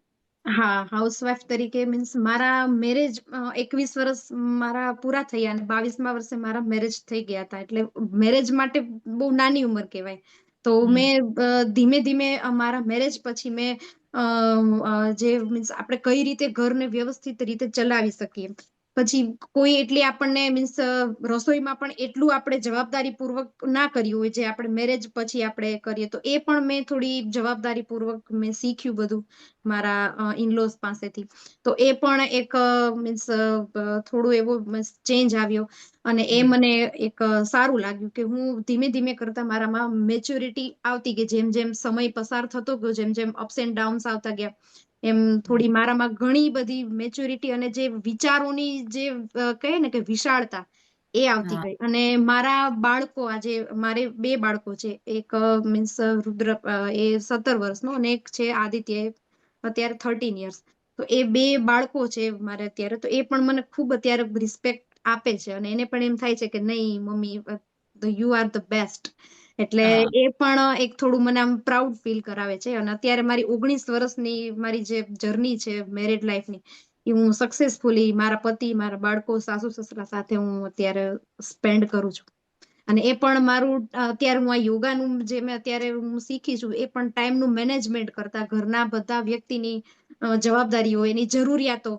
હા, હાઉસવાઈફ તરીકે મીન્સ મારા મેરેજ 21 વર્ષ મારા પૂરા થયા અને 22મા વર્ષે મારા મેરેજ થઈ ગયા હતા. એટલે મેરેજ માટે બહુ નાની ઉંમર કહેવાય. તો હમ, મેં ધીમે ધીમે મારા મેરેજ પછી મેં જે મીન્સ આપણે કઈ રીતે ઘરને વ્યવસ્થિત રીતે ચલાવી શકીએ. પછી કોઈ એટલી આપણને મીન્સ રસોઈમાં પણ એટલું આપણે જવાબદારી પૂર્વક ના કર્યું હોય જે આપણે મેરેજ પછી આપણે કરીએ, તો એ પણ મેં થોડી જવાબદારી પૂર્વક મેં શીખ્યું બધું મારા ઇનલોઝ પાસેથી. તો એ પણ એક મીન્સ થોડું એવું ચેન્જ આવ્યો અને એ હમ, મને એક સારું લાગ્યું કે હું ધીમે ધીમે કરતા મારામાં મેચ્યોરિટી આવતી ગઈ. જેમ જેમ સમય પસાર થતો ગયો, જેમ જેમ અપ્સ એન્ડ ડાઉન્સ આવતા ગયા, એમ થોડી મારામાં ઘણી બધી મેચ્યોરિટી અને જે વિચારોની જે કહે ને કે વિશાળતા એ આવતી હા, ગઈ. અને મારા બાળકો, આજે મારે 2 બાળકો છે. એક મીન્સ રુદ્ર એ 17 વર્ષનો અને એક છે આદિત્ય, અત્યારે 13 યર્સ. તો એ 2 બાળકો છે મારે અત્યારે. તો એ પણ મને ખૂબ અત્યારે રિસ્પેક્ટ આપે છે અને એને પણ એમ થાય છે કે નહીં mummy, you are the best. એટલે હા, એ પણ એક થોડું મને આમ પ્રાઉડ ફીલ કરાવે છે. અને અત્યારે મારી 19 વર્ષની મારી જે જર્ની છે મેરિડ લાઈફની, એ હું સક્સેસફુલી મારા પતિ, મારા બાળકો, સાસુ સસરા સાથે હું અત્યારે સ્પેન્ડ કરું છું. અને એ પણ મારું અત્યારે હું આ યોગાનું જે મેં અત્યારે હું શીખી છું, એ પણ ટાઈમનું મેનેજમેન્ટ કરતા ઘરના બધા વ્યક્તિની જવાબદારીઓ, એની જરૂરિયાતો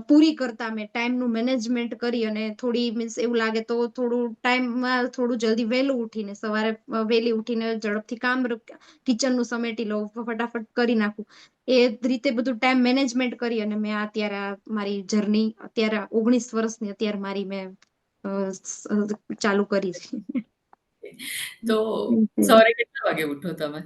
પૂરી કરતા મેં ટાઈમનું મેનેજમેન્ટ કરી અને થોડી મીન્સ એવું લાગે તો થોડું ટાઈમમાં થોડું જલ્દી વહેલું ઉઠીને, સવારે વહેલી ઉઠીને ઝડપથી કામ કિચનનું સમેટી લઉં, ફટાફટ કરી નાખું. એ રીતે બધું ટાઈમ મેનેજમેન્ટ કરી અને મેં અત્યારે મારી જર્ની અત્યારે 19 વર્ષની અત્યારે મારી મેં ચાલુ કરી છે. તો સવારે કેટલા વાગે ઉઠો તમે?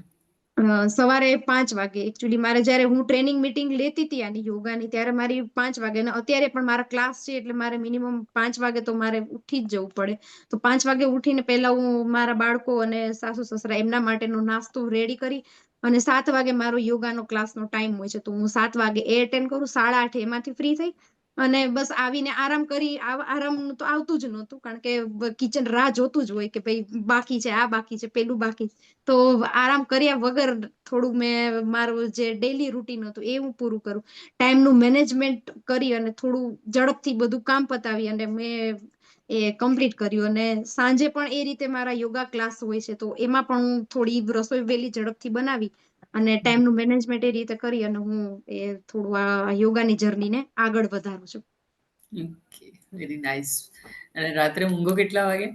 સવારે 5 વાગે. એકચ્યુઅલી મારે જયારે હું ટ્રેનિંગ મીટિંગ લેતી હતી આની યોગાની, ત્યારે મારી 5 વાગે, અને અત્યારે પણ મારા ક્લાસ છે એટલે મારે મિનિમમ 5 વાગે તો મારે ઉઠી જ જવું પડે. તો 5 વાગે ઉઠીને પહેલા હું મારા બાળકો અને સાસુ સસરા એમના માટેનો નાસ્તો રેડી કરી અને 7 વાગે મારો યોગાનો ક્લાસનો ટાઈમ હોય છે. તો હું 7 વાગે એ અટેન્ડ કરું, 8:30 એમાંથી ફ્રી થઈ અને બસ આવીને આરામ કરી. આરામ તો આવતું જ નહોતું, કારણ કે કિચન રાહ જોતું જ હોય કે ભાઈ બાકી છે, આ બાકી છે, પેલું બાકી. તો આરામ કર્યા વગર થોડું મેં મારું જે ડેલી રૂટીન હતું એ હું પૂરું કરું. ટાઈમનું મેનેજમેન્ટ કરી અને થોડું ઝડપથી બધું કામ પતાવી અને મેં એ કમ્પ્લીટ કર્યું. અને સાંજે પણ એ રીતે મારા યોગા ક્લાસ હોય છે, તો એમાં પણ હું થોડી રસોઈ વહેલી ઝડપથી બનાવી અને ટાઈમનું મેનેજમેન્ટ એ રીતે કરી અને હું એ થોડું આ યોગાની જર્નીને આગળ વધારું છું. Okay, very nice. અને રાત્રે ઊંઘો કેટલા વાગે?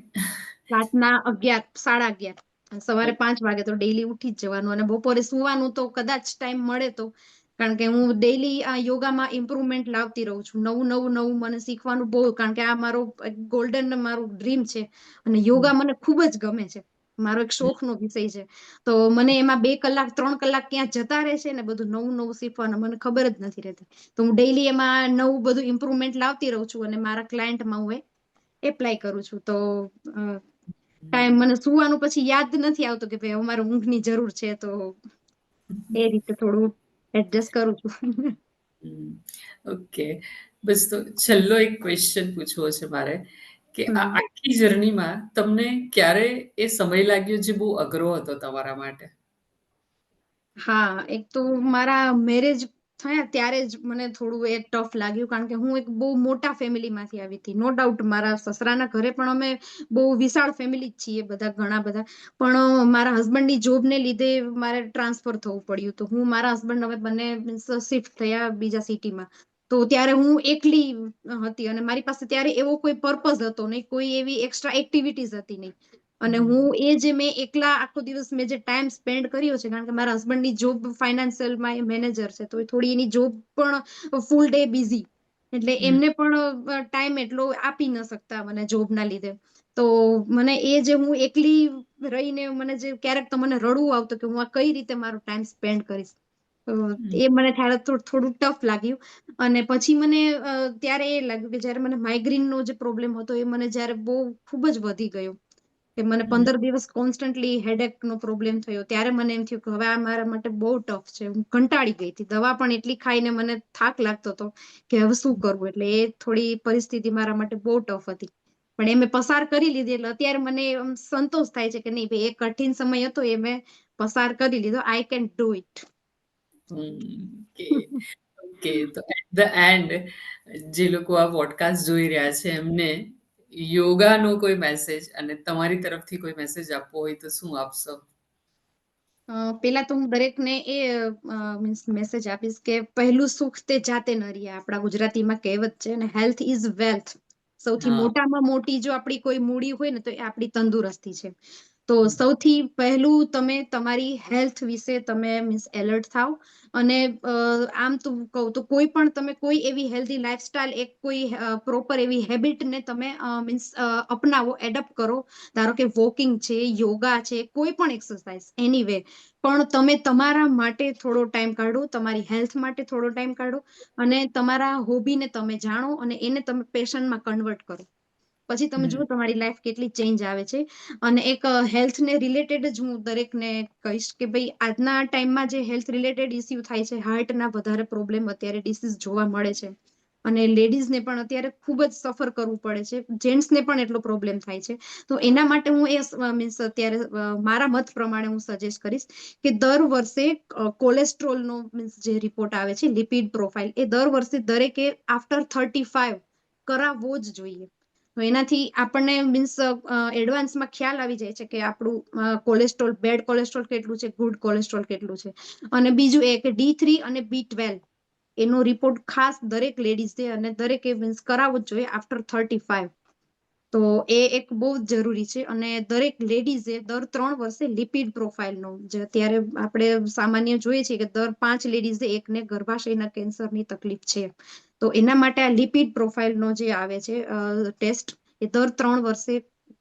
રાતના 11, 11:30. અને સવારે 5 વાગે તો ડેઈલી ઉઠી જ જવાનું. અને બપોરે સુવાનું તો કદાચ ટાઈમ મળે તો, કારણ કે હું ડેઈલી આ યોગામાં ઇમ્પ્રુવમેન્ટ લાવતી રહું છું. નવું નવું નવું મને શીખવાનું બહુ, કારણ કે આ મારો ગોલ્ડન મારું ડ્રીમ છે અને યોગા મને ખૂબ જ ગમે છે. મારો એક શોખનો વિષય છે. તો મને એમાં 2 કલાક 3 કલાક ક્યાં જતા રહેશે ને બધું નવું નવું શીખવાનું મને ખબર જ નથી રહેતી. તો હું ડેઈલી એમાં નવું બધું ઇમ્પ્રુવમેન્ટ લાવતી રહું છું અને મારા ક્લાયન્ટમાં હું એપ્લાય કરું છું. તો ટાઈમ મને સુવાનું પછી યાદ નથી આવતું કે ભાઈ અમારે ઊંઘની જરૂર છે. તો એ રીતે થોડું એડજસ્ટ કરું છું. ઓકે. બસ તો છેલ્લો એક ક્વેશ્ચન પૂછવો છે મારે કે આ હમ. આખી જર્નીમાં તમને ક્યારે એ સમય લાગ્યો જે બહુ અઘરો હતો તમારા માટે? હા, એક તો મારા મેરેજ થયા ત્યારે જ મને થોડું એ ટફ લાગ્યું, કારણ કે હું એક બહુ મોટા ફેમિલીમાંથી આવી હતી. નો ડાઉટ મારા સસરાના ઘરે પણ અમે બહુ વિશાળ ફેમિલી જ છીએ બધા, ઘણા બધા. પણ મારા હસબન્ડની જોબને લીધે મારે ટ્રાન્સફર થવું પડ્યું. તો હું મારા હસબન્ડ હવે બંને શિફ્ટ થયા બીજા સિટીમાં. તો ત્યારે હું એકલી હતી અને મારી પાસે ત્યારે એવો કોઈ પર્પઝ હતો નહીં, કોઈ એવી એક્સ્ટ્રા એક્ટિવિટીઝ હતી નહીં. અને હું એ જે મેં એકલા આખો દિવસ મેં જે ટાઈમ સ્પેન્ડ કર્યો છે, કારણ કે મારા હસબન્ડની જોબ ફાઇનાન્શિયલમાં એ મેનેજર છે, તો એ થોડી એની જોબ પણ ફૂલ ડે બિઝી, એટલે હમ, એમને પણ ટાઈમ એટલો આપી ન શકતા મને જોબના લીધે. તો મને એ જે હું એકલી રહીને મને જે ક્યારેક તો મને રડવું આવતું કે હું આ કઈ રીતે મારો ટાઈમ સ્પેન્ડ કરીશ. તો હમ, એ મને ત્યારે થોડું ટફ લાગ્યું. અને પછી મને ત્યારે એ લાગ્યું કે જયારે મને માઇગ્રેનનો જે પ્રોબ્લેમ હતો એ મને જયારે બહુ ખૂબ જ વધી ગયો. કે મને હમ. 15 દિવસ કોન્સ્ટન્ટલી હેડેક નો પ્રોબ્લેમ થયો. ત્યારે મને એમ થયું કે હવે આ મારા માટે બહુ ટફ છે. હું કંટાળી ગઈ હતી. દવા પણ એટલી ખાઈને મને થાક લાગતો હતો કે હવે શું કરવું. એટલે એ થોડી પરિસ્થિતિ મારા માટે બહુ ટફ હતી. પણ એ મેં પસાર કરી લીધી. એટલે અત્યારે મને એમ સંતોષ થાય છે કે નહીં ભાઈ, એ કઠિન સમય હતો, એ મેં પસાર કરી લીધો. I can do it. કે ઓકે, તો એટ ધ એન્ડ જે લોકો આ પોડકાસ્ટ જોઈ રહ્યા છે એમને યોગાનો કોઈ મેસેજ અને તમારી તરફથી કોઈ મેસેજ આપવો હોય તો શું આપશો? પેલા તો હું દરેકને એ મીન્સ મેસેજ આપીશ કે પહેલું સુખ તે જાતે નરીએ. આપણા ગુજરાતીમાં કહેવત છે ને, હેલ્થ ઇઝ વેલ્થ. સૌથી હા. મોટામાં મોટી જો આપણી કોઈ મૂડી હોય ને, તો એ આપણી તંદુરસ્તી છે. તો સૌથી પહેલું તમે તમારી હેલ્થ વિશે તમે મીન્સ એલર્ટ થાવ. અને આમ તો કહું તો કોઈ પણ તમે કોઈ એવી હેલ્ધી લાઈફસ્ટાઈલ, એક કોઈ પ્રોપર એવી હેબિટને તમે મીન્સ અપનાવો, એડપ્ટ કરો. ધારો કે વોકિંગ છે, યોગા છે, કોઈ પણ એક્સરસાઇઝ, એનીવે. પણ તમે તમારા માટે થોડો ટાઈમ કાઢો, તમારી હેલ્થ માટે થોડો ટાઈમ કાઢો. અને તમારા હોબીને તમે જાણો અને એને તમે પેશનમાં કન્વર્ટ કરો. પછી તમે જુઓ તમારી લાઈફ કેટલી ચેન્જ આવે છે. અને એક હેલ્થને રિલેટેડ જ હું દરેકને કહીશ કે ભાઈ, આજના ટાઈમમાં જે હેલ્થ રિલેટેડ ઇસ્યુ થાય છે, હાર્ટના વધારે પ્રોબ્લેમ અત્યારે ડિસીઝ જોવા મળે છે. અને લેડીઝને પણ અત્યારે ખૂબ જ સફર કરવું પડે છે. જેન્ટ્સને પણ એટલો પ્રોબ્લેમ થાય છે. તો એના માટે હું એ મીન્સ અત્યારે મારા મત પ્રમાણે હું સજેસ્ટ કરીશ કે દર વર્ષે કોલેસ્ટ્રોલનો મીન્સ જે રિપોર્ટ આવે છે, લિપિડ પ્રોફાઇલ, એ દર વર્ષે દરેકે આફ્ટર 35 કરાવવો જ જોઈએ. તો એનાથી આપણને મીન્સ એડવાન્સમાં ખ્યાલ આવી જાય છે કે આપણું કોલેસ્ટ્રોલ, બેડ કોલેસ્ટ્રોલ કેટલું છે, ગુડ કોલેસ્ટ્રોલ કેટલું છે. અને બીજું એ કે D3 અને B12 એનો રિપોર્ટ ખાસ દરેક લેડીઝે અને દરેકે મીન્સ કરાવવો જ જોઈએ આફ્ટર 35. તો એ એક બહુ જ જરૂરી છે. અને દરેક લેડીઝે દર 3 વર્ષે લિપિડ પ્રોફાઇલનો, જે અત્યારે આપણે સામાન્ય જોઈએ છીએ કે દર 5 લેડીઝે એકને ગર્ભાશયના કેન્સરની તકલીફ છે. તો એના માટે આ લિપિડ પ્રોફાઇલનો જે આવે છે ટેસ્ટ, એ દર 3 વર્ષે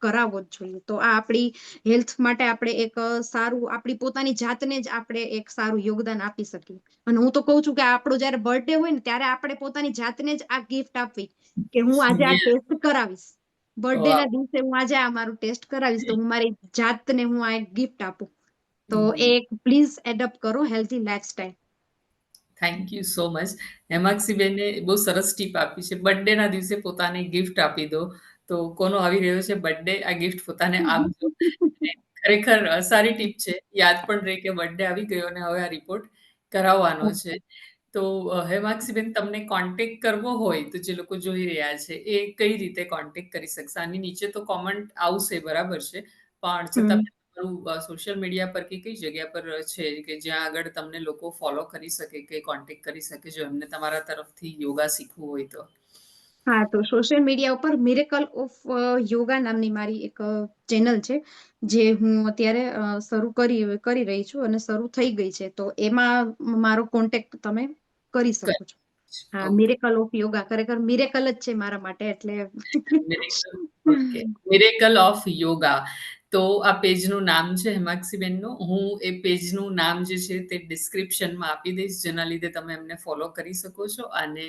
કરાવવો જ જોઈએ. તો આ આપણી હેલ્થ માટે આપણે એક સારું, આપણી પોતાની જાતને જ આપણે એક સારું યોગદાન આપી શકીએ. અને હું તો કહું છું કે આપણો જયારે બર્થડે હોય ને, ત્યારે આપણે પોતાની જાતને જ આ ગિફ્ટ આપવી કે હું આજે આ Yeah. ટેસ્ટ કરાવીશ. બર્થડે વાહ. ના દિવસે હું આજે આ મારું ટેસ્ટ કરાવીશ, તો હું મારી જાતને હું આ એક ગિફ્ટ આપું. તો હમ. એ પ્લીઝ એડપ્ટ કરો healthy lifestyle. Thank you so much. હેમાક્ષીબેને બહુ સરસ ટીપ આપી છે. બર્થડેના દિવસે પોતાને ગિફ્ટ આપી દો. તો કોનો આવી રહ્યો છે બર્થડે, આ ગિફ્ટ પોતાને આપજો. અને ખરેખર સારી ટીપ છે. યાદ પણ રહે કે બર્થડે આવી ગયો અને હવે આ રિપોર્ટ કરાવવાનો છે. તો હેમાક્ષીબેન, તમને કોન્ટેક્ટ કરવો હોય તો જે લોકો જોઈ રહ્યા છે એ કઈ રીતે કોન્ટેક્ટ કરી શકશે? આની નીચે તો કોમેન્ટ આવશે, બરાબર છે. પણ છતાં હમ. તમારું સોશિયલ મીડિયા પર કે કઈ જગ્યા પર છે કે જ્યાં આગળ તમને લોકો ફોલો કરી શકે કે કોન્ટેક્ટ કરી શકે, જો એમને તમારા તરફથી યોગા શીખવું હોય તો? હા, તો સોશિયલ મીડિયા ઉપર મિરેકલ ઓફ યોગા નામની મારી એક ચેનલ છે, જે હું અત્યારે શરૂ કરી રહી છું અને શરૂ થઈ ગઈ છે. તો એમાં મારો કોન્ટેક્ટ તમે કરી શકો છો. હા, ઓકે. મિરેકલ ઓફ યોગા ખરેખર મિરેકલ જ છે મારા માટે. એટલે miracle. Okay. Miracle of yoga. તો આ પેજનું નામ છે હેમાક્ષીબેનનું. હું એ પેજનું નામ જે છે તે ડિસ્ક્રિપ્શનમાં આપી દઈશ, જેના લીધે તમે એમને ફોલો કરી શકો છો અને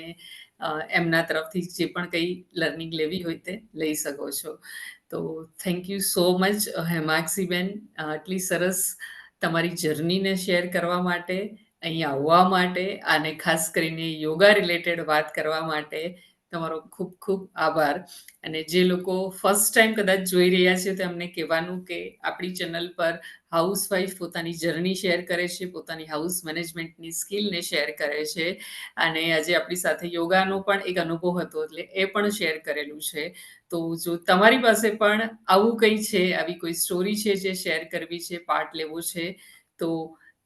એમના તરફથી જે પણ કંઈ લર્નિંગ લેવી હોય તે લઈ શકો છો. તો થેન્ક યુ સો મચ હેમાક્ષીબેન, આટલી સરસ તમારી જર્નીને શેર કરવા માટે, અહીં આવવા માટે અને ખાસ કરીને યોગા રિલેટેડ વાત કરવા માટે તમારો ખૂબ ખૂબ આભાર. અને જે લોકો ફર્સ્ટ ટાઈમ કદાચ જોઈ રહ્યા છે, તો એમને કહેવાનું કે આપણી ચેનલ પર હાઉસવાઈફ પોતાની જર્ની શેર કરે છે, પોતાની હાઉસ મેનેજમેન્ટની સ્કિલને શેર કરે છે. અને આજે આપણી સાથે યોગાનો પણ એક અનુભવ હતો, એટલે એ પણ શેર કરેલું છે. તો જો તમારી પાસે પણ આવું કંઈ છે, આવી કોઈ સ્ટોરી છે જે શેર કરવી છે, પાર્ટ લેવો છે, તો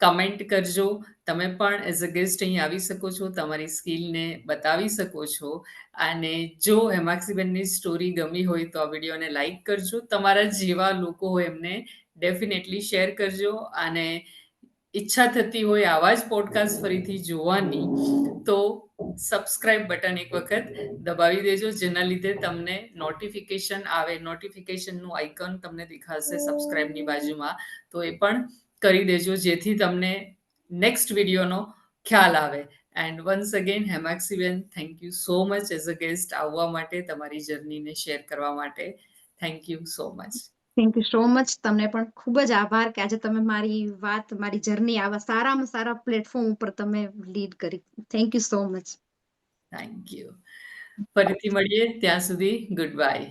કમેન્ટ કરજો. તમે પણ એઝ અ ગેસ્ટ અહીં આવી શકો છો, તમારી સ્કિલને બતાવી શકો છો. અને જો હેમાક્ષીબેનની સ્ટોરી ગમી હોય તો આ વિડીયોને લાઈક કરજો. તમારા જેવા લોકો હોય એમને ડેફિનેટલી શેર કરજો. અને ઈચ્છા થતી હોય આવા જ પોડકાસ્ટ ફરીથી જોવાની, તો સબસ્ક્રાઇબ બટન એક વખત દબાવી દેજો, જેના લીધે તમને નોટિફિકેશન આવે. નોટિફિકેશનનું આઇકન તમને દેખાશે સબસ્ક્રાઇબની બાજુમાં, તો એ પણ કરી દેજો, જેથી તમને નેક્સ્ટ વિડીયોનો ખ્યાલ આવે. And once again Hemakshiben, thank you so much as a guest આવવા માટે, તમારી જર્નીને શેર કરવા માટે. Thank you so much. Thank you so much. તમને પણ ખૂબ જ આભાર કે આજે તમે મારી વાત, મારી જર્ની આવા સારામાં સારા પ્લેટફોર્મ ઉપર તમે લીડ કરી. Thank you so much. Thank you. ફરીથી મળીએ ત્યાં સુધી ગુડ બાય.